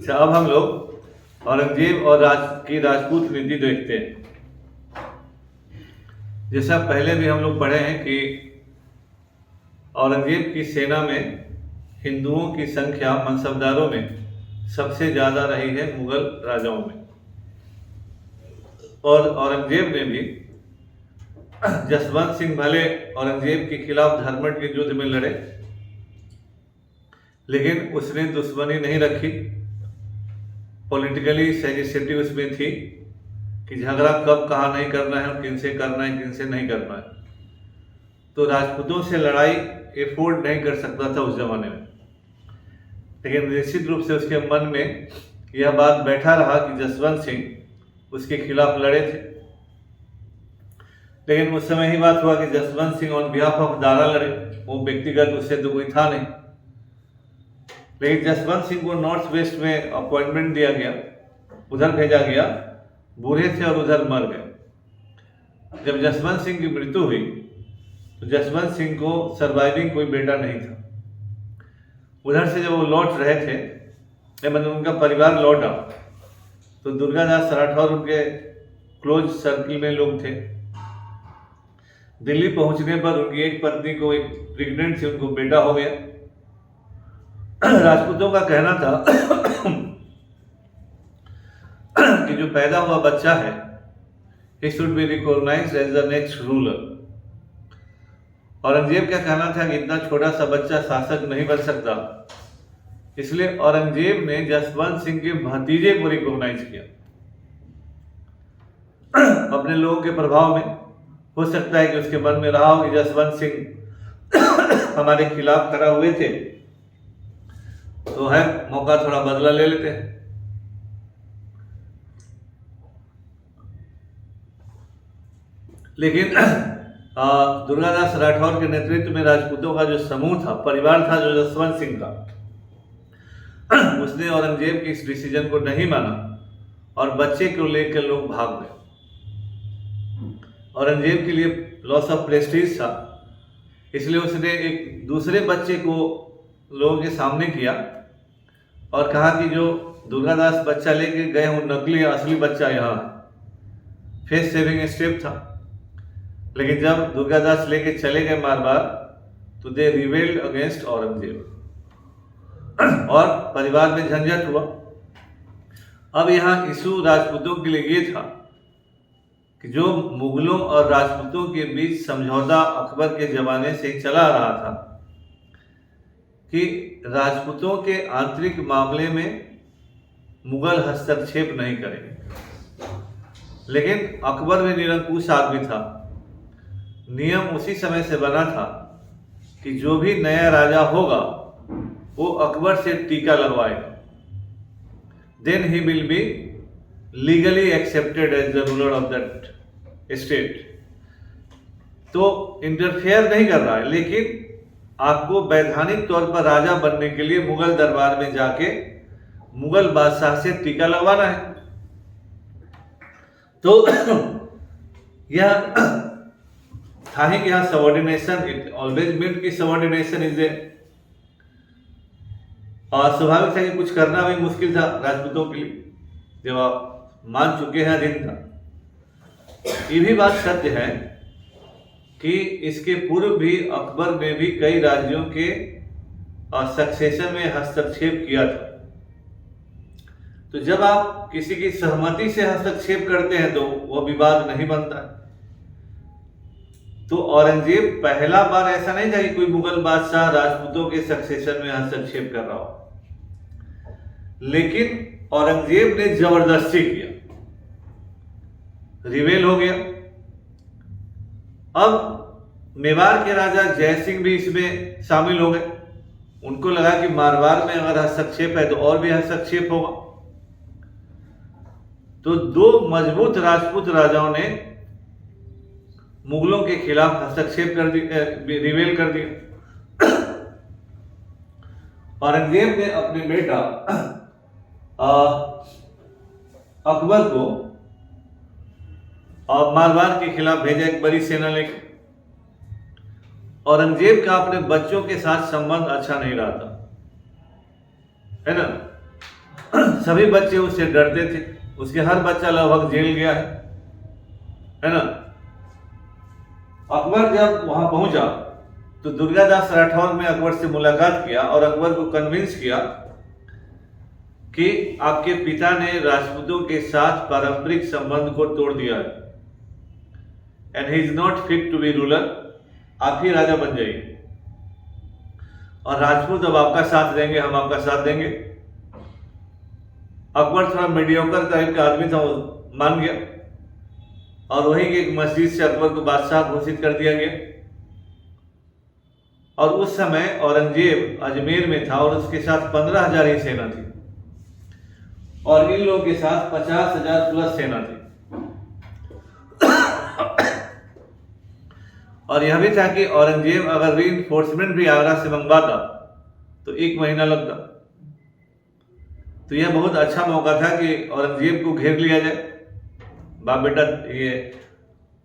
अच्छा, अब हम लोग औरंगजेब और राजपूत नीति देखते हैं। जैसा पहले भी हम लोग पढ़े हैं कि औरंगजेब की सेना में हिंदुओं की संख्या मनसबदारों में सबसे ज़्यादा रही है मुगल राजाओं में। और औरंगजेब ने भी जसवंत सिंह भले औरंगजेब के खिलाफ धर्मट के युद्ध में लड़े, लेकिन उसने दुश्मनी नहीं रखी। पॉलिटिकली सेंसिटिव उसमें थी कि झगड़ा कब कहाँ नहीं करना है, किनसे करना है, किनसे नहीं करना है। तो राजपूतों से लड़ाई एफोर्ड नहीं कर सकता था उस जमाने में, लेकिन निश्चित रूप से उसके मन में यह बात बैठा रहा कि जसवंत सिंह उसके खिलाफ लड़े थे। लेकिन उस समय ही बात हुआ कि Jaswant Singh on behalf of Dara लड़े, वो व्यक्तिगत उससे तो कोई था नहीं। लेकिन जसवंत सिंह को नॉर्थ वेस्ट में अपॉइंटमेंट दिया गया, उधर भेजा गया। बूढ़े थे और उधर मर गए। जब जसवंत सिंह की मृत्यु हुई तो जसवंत सिंह को सर्वाइविंग कोई बेटा नहीं था। उधर से जब वो लौट रहे थे, मतलब उनका परिवार लौटा, तो दुर्गादास राठौर उनके क्लोज सर्किल में लोग थे। दिल्ली पहुंचने पर उनकी एक पत्नी को एक प्रेग्नेंट थी, उनको बेटा हो गया। राजपूतों का कहना था कि जो पैदा हुआ बच्चा है, he should be recognized as the next ruler। Aurangzeb का कहना था कि इतना छोटा सा बच्चा शासक नहीं बन सकता, इसलिए औरंगजेब ने जसवंत सिंह के भतीजे को रिकॉग्नाइज किया अपने लोगों के प्रभाव में। हो सकता है कि उसके मन में रहा हो कि जसवंत सिंह हमारे खिलाफ खड़ा हुए थे, तो है मौका थोड़ा बदला ले लेते हैं। लेकिन दुर्गादास राठौर के नेतृत्व में राजपूतों का जो समूह था, परिवार था जो जसवंत सिंह का, उसने औरंगजेब के इस डिसीजन को नहीं माना और बच्चे को लेकर लोग भाग गए। औरंगजेब के लिए लॉस ऑफ प्रेस्टीज था, इसलिए उसने एक दूसरे बच्चे को लोगों के सामने किया और कहा कि जो दुर्गादास बच्चा लेके गए वो नकली असली बच्चा यहाँ है। फेस सेविंग स्टेप था। लेकिन जब दुर्गादास लेके चले गए मारवाड़, तो दे रिवेल्ड अगेंस्ट औरंगजेब और परिवार में झंझट हुआ। अब यहाँ इशू राजपूतों के लिए ये था कि जो मुगलों और राजपूतों के बीच समझौता अकबर के जमाने से चला रहा था कि राजपूतों के आंतरिक मामले में मुगल हस्तक्षेप नहीं करेंगे। लेकिन अकबर में निरंकुश आदमी था। नियम उसी समय से बना था कि जो भी नया राजा होगा वो अकबर से टीका लगवाएगा, then he will be legally accepted as the ruler of that state. तो इंटरफेयर नहीं कर रहा है, लेकिन आपको वैधानिक तौर पर राजा बनने के लिए मुगल दरबार में जाके मुगल बादशाह से टीका लगवाना है। तो यह था ही कि यहाँ सबऑर्डिनेशन, इट ऑलवेज मीन कि सबऑर्डिनेशन इज ए, और स्वाभाविक था कि कुछ करना भी मुश्किल था राजपूतों के लिए जब आप मान चुके हैं अधीन था। ये भी बात सत्य है कि इसके पूर्व भी अकबर ने भी कई राज्यों के सक्सेशन में हस्तक्षेप किया था। तो जब आप किसी की सहमति से हस्तक्षेप करते हैं तो वह विवाद नहीं बनता है। तो औरंगजेब पहला बार ऐसा नहीं था कि कोई मुगल बादशाह राजपूतों के सक्सेशन में हस्तक्षेप कर रहा हो, लेकिन औरंगजेब ने जबरदस्ती किया, रिवेल हो गया। अब मेवाड़ के राजा जयसिंह भी इसमें शामिल हो गए। उनको लगा कि मारवाड़ में अगर हस्तक्षेप है तो और भी हस्तक्षेप होगा। तो दो मजबूत राजपूत राजाओं ने मुगलों के खिलाफ हस्तक्षेप कर दिया, रिवेल कर दिया। औरंगजेब ने अपने बेटा अकबर को मारवाड़ के खिलाफ भेजा एक बड़ी सेना लेकर। औरंगजेब का अपने बच्चों के साथ संबंध अच्छा नहीं रहा था, है ना। सभी बच्चे उससे डरते थे, उसके हर बच्चा लगभग जेल गया है ना। अकबर जब वहां पहुंचा तो दुर्गादास राठौर ने अकबर से मुलाकात किया और अकबर को कन्विंस किया कि आपके पिता ने राजपूतों के साथ पारंपरिक संबंध को तोड़ दिया है and he is not fit to be ruler, आप ही राजा बन जाइए और राजपूत अब आपका साथ देंगे, हम आपका साथ देंगे। अकबर थोड़ा मीडियोकर टाइप का आदमी था, वो मान गया और वही की एक मस्जिद से अकबर को बादशाह घोषित कर दिया गया। और उस समय औरंगजेब अजमेर में था और उसके साथ 15,000 ही सेना थी और इन लोगों के साथ 50,000 प्लस सेना थी। और यह भी था कि औरंगजेब अगर रीइंफोर्समेंट भी आगरा से मंगवाता तो 1 महीना लगता। तो यह बहुत अच्छा मौका था कि औरंगजेब को घेर लिया जाए। बाप बेटा ये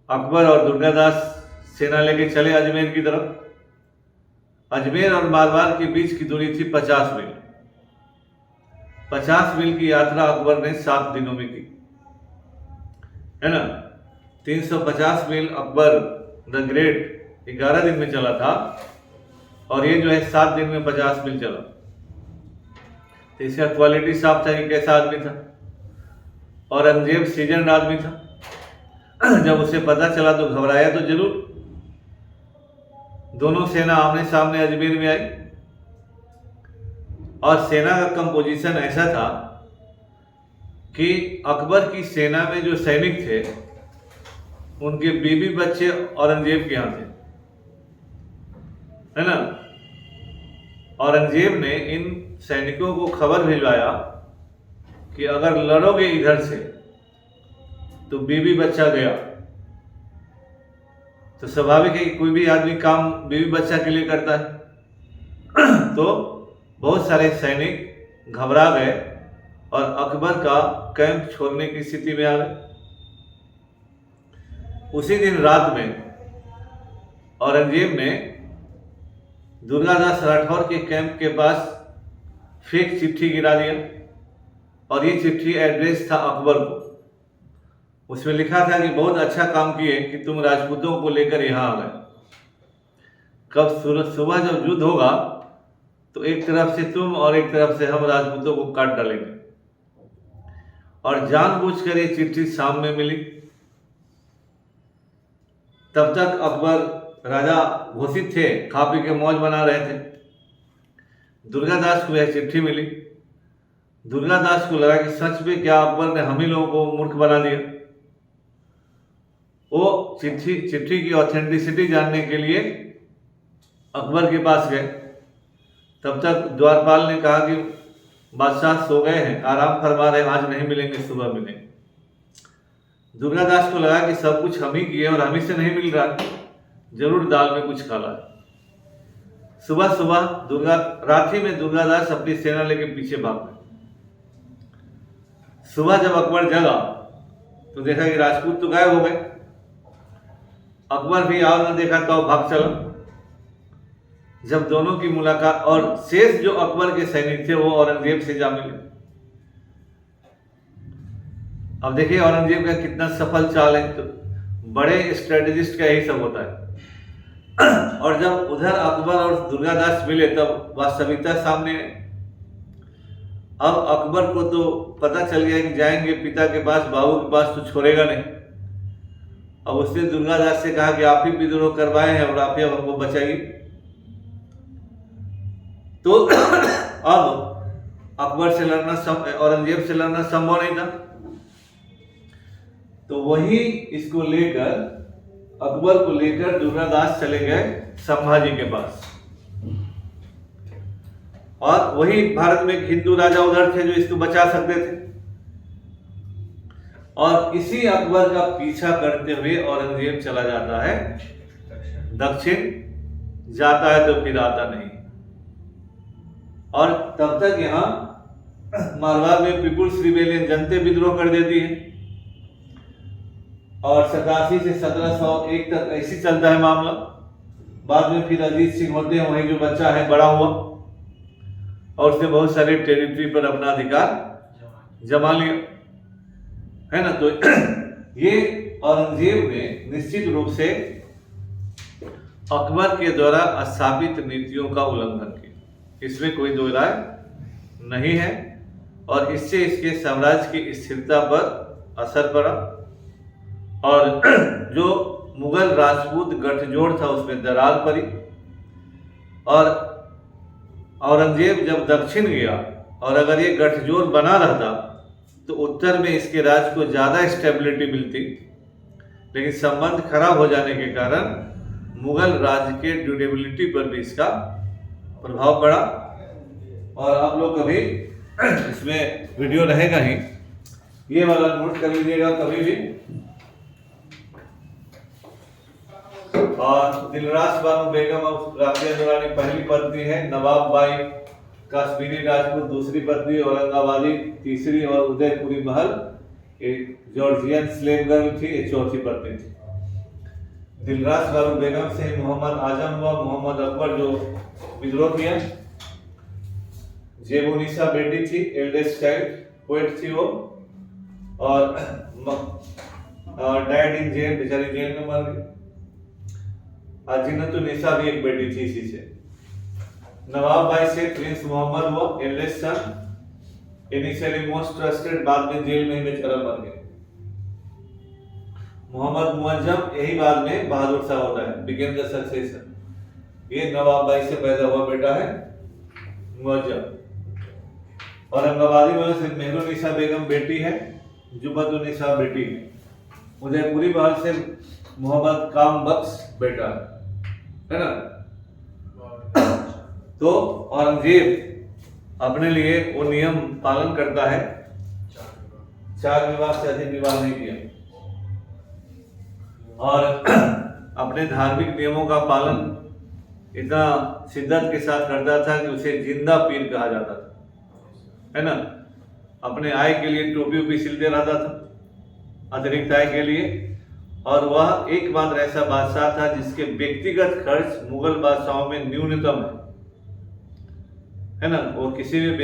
अकबर और दुर्गादास सेना लेके चले अजमेर की तरफ। अजमेर और मारवाड़ के बीच की दूरी थी 50 मील। 50 मील की यात्रा अकबर ने 7 दिनों में की, है ना। 350 मील अकबर द ग्रेट 11 दिन में चला था और ये जो है 7 दिन में 50 मील चला। तो इसका क्वालिटी साफ था कि कैसा आदमी था। औरंगजेब सीजन आदमी था। जब उसे पता चला तो घबराया तो जरूर। दोनों सेना आमने सामने अजमेर में आई और सेना का कंपोजिशन ऐसा था कि अकबर की सेना में जो सैनिक थे उनके बीबी बच्चे औरंगजेब के यहाँ थे, है ना। औरंगजेब ने इन सैनिकों को खबर भिजवाया कि अगर लड़ोगे इधर से तो बीबी बच्चा गया। तो स्वाभाविक है कि कोई भी आदमी काम बीवी बच्चा के लिए करता है। तो बहुत सारे सैनिक घबरा गए और अकबर का कैंप छोड़ने की स्थिति में आ गए। उसी दिन रात में औरंगजेब ने दुर्गादास राठौर के कैंप के पास फेक चिट्ठी गिरा दिया और ये चिट्ठी एड्रेस था अकबर को। उसमें लिखा था कि बहुत अच्छा काम किए कि तुम राजपूतों को लेकर यहाँ आ गए। कब सुबह जब युद्ध होगा तो एक तरफ से तुम और एक तरफ से हम राजपूतों को काट डालेंगे। और जानबूझकर ये चिट्ठी शाम में मिली। तब तक अकबर राजा घोषित थे, खा पी के मौज बना रहे थे। दुर्गादास को यह चिट्ठी मिली। दुर्गादास को लगा कि सच में क्या अकबर ने हम ही लोगों को मूर्ख बना दिया। वो चिट्ठी की ऑथेंटिसिटी जानने के लिए अकबर के पास गए। तब तक द्वारपाल ने कहा कि बादशाह सो गए हैं, आराम फरमा रहे, आज नहीं मिलेंगे, सुबह मिलेंगे। दुर्गादास को लगा कि सब कुछ हम ही किए और हम ही से नहीं मिल रहा, जरूर दाल में कुछ काला है। सुबह सुबह रात्रि में दुर्गादास अपनी सेना लेके पीछे भाग गए। सुबह जब अकबर जगा तो देखा कि राजपूत तो गायब हो गए। अकबर भी आओ न देखा तो भाग चला। जब दोनों की मुलाकात और शेष जो अकबर के सैनिक थे वो औरंगजेब से जा मिले। अब देखिए औरंगजेब का कितना सफल चाल है। तो बड़े स्ट्रेटेजिस्ट का यही सब होता है। और जब उधर अकबर और दुर्गादास मिले तब वास्तविकता सामने आई। अब अकबर को तो पता चल गया कि जाएंगे पिता के पास, बाबू के पास, तो छोड़ेगा नहीं। अब उसने दुर्गादास से कहा कि आप ही विद्रोह करवाए हैं और आप ही हमको बचाइए। तो अब अकबर से लड़ना, औरंगजेब से लड़ना संभव नहीं था। तो वही इसको लेकर, अकबर को लेकर दुर्गादास चले गए संभाजी के पास। और वही भारत में हिंदू राजा उधर थे जो इसको बचा सकते थे। और इसी अकबर का पीछा करते हुए औरंगजेब चला जाता है दक्षिण, जाता है तो फिर आता नहीं। और तब तक यहाँ मारवाड़ में पीपुल्स रिबेलियन, जनते विद्रोह कर देती है। और 87 से 1701 तक ऐसी चलता है मामला। बाद में फिर अजीत सिंह होते हैं, वही जो बच्चा है बड़ा हुआ और उसने बहुत सारे टेरिटरी पर अपना अधिकार जमा लिया, है ना। तो ये औरंगजेब ने निश्चित रूप से अकबर के द्वारा स्थापित नीतियों का उल्लंघन किया, इसमें कोई दो राय नहीं है। और इससे इसके साम्राज्य की स्थिरता पर असर पड़ा और जो मुगल राजपूत गठजोड़ था उसमें दरार पड़ी। और औरंगजेब जब दक्षिण गया और अगर ये गठजोड़ बना रहता तो उत्तर में इसके राज्य को ज़्यादा स्टेबिलिटी मिलती, लेकिन संबंध खराब हो जाने के कारण मुगल राज्य के ड्यूरेबिलिटी पर भी इसका प्रभाव पड़ा। और आप लोग कभी इसमें वीडियो रहेगा ही, ये वाला नोट कर लीजिएगा कभी भी। और दिलरास बानो बेगम और राबिया दुरानी पहली पत्नी है, नवाब बाई कश्मीरी राजपूत दूसरी पत्नी, औरंगाबादी तीसरी और उदयपुरी महल एक जॉर्जियन स्लेव गर्ल थी, ये चौथी पत्नी थी। दिलरास बानो बेगम से मोहम्मद आजम व मोहम्मद अकबर जो विद्रोह किया। जेबुनिसा बेटी थी, एल्डेस्ट चाइल्ड, पोएट थी वो, और डाइड इन जेल, बेचारी जेल में मर गई। अजीनतुन्निसा भी एक बेटी थी इसी से। नवाब भाई से प्रिंस मोहम्मद हुआ, eldest son, initially most trusted, बाद में जेल में बेचारा मर गया। मोहम्मद मुअज्जम यही बाद में बहादुर शाह होता है, बिकेम द सक्सेसर। ये नवाब भाई से पैदा हुआ बेटा है मुअज्जम। औरंगाबादी महल से मेहरुन्निसा बेगम बेटी है, जुबतुन्निसा बेटी है। उदयपुरी महल से मोहम्मद काम बख्श बेटा है ना। तो औरंगजेब अपने लिए वो नियम पालन करता है, 4 विवाह से अधिक विवाह नहीं किया, और अपने धार्मिक नियमों का पालन इतना शिद्दत के साथ करता था कि उसे जिंदा पीर कहा जाता था, है ना। अपने आय के लिए टोपी उपी सिलते रहता था, अतिरिक्त आय के लिए। और वह एकमात्र ऐसा बादशाह था जिसके व्यक्तिगत खर्च मुगल बादशाहों में न्यूनतम है ना। वो किसी भी